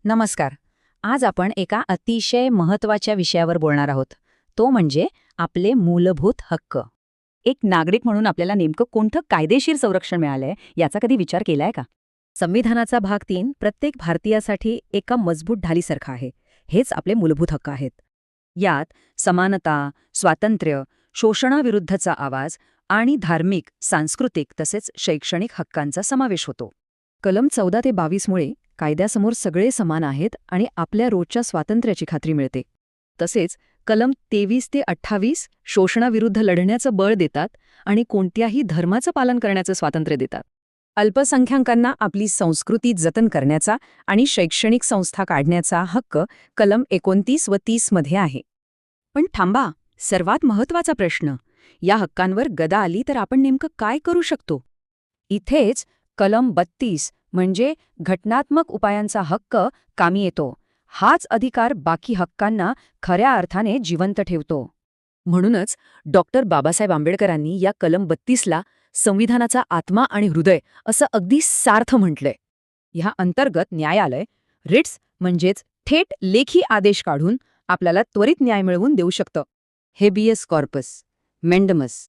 नमस्कार. आज आपण एका अतिशय महत्त्वाच्या विषयावर बोलणार आहोत. तो म्हणजे आपले मूलभूत हक्क. एक नागरिक म्हणून आपल्याला नेमकं कोणतं कायदेशीर संरक्षण मिळालंय याचा कधी विचार केलाय का? संविधानाचा भाग 3 प्रत्येक भारतीयासाठी एका मजबूत ढालीसारखा आहे. हेच आपले मूलभूत हक्क आहेत. यात समानता, स्वातंत्र्य, शोषणाविरुद्धचा आवाज आणि धार्मिक, सांस्कृतिक तसेच शैक्षणिक हक्कांचा समावेश होतो. कलम 14 ते 22 मुळे कायद्यासमोर सगळे समान आहेत आणि आपल्या रोजच्या स्वातंत्र्याची खात्री मिळते. तसेच कलम 23 ते 28 शोषणाविरुद्ध लढण्याचं बळ देतात आणि कोणत्याही धर्माचं पालन करण्याचं स्वातंत्र्य देतात. अल्पसंख्याकांना आपली संस्कृती जतन करण्याचा आणि शैक्षणिक संस्था काढण्याचा हक्क कलम 29 व 30 मध्ये आहे. पण थांबा, सर्वात महत्त्वाचा प्रश्न, या हक्कांवर गदा आली तर आपण नेमकं काय करू शकतो? इथेच कलम 32 म्हणजे घटनात्मक उपायांचा हक्क कामी येतो. हाच अधिकार बाकी हक्कांना खऱ्या अर्थाने जिवंत ठेवतो. म्हणूनच डॉक्टर बाबासाहेब आंबेडकरांनी या कलम 32ला संविधानाचा आत्मा आणि हृदय असं अगदी सार्थ म्हटलंय. ह्या अंतर्गत न्यायालय रिट्स म्हणजेच थेट लेखी आदेश काढून आपल्याला त्वरित न्याय मिळवून देऊ शकतं. Habeas corpus, mandamus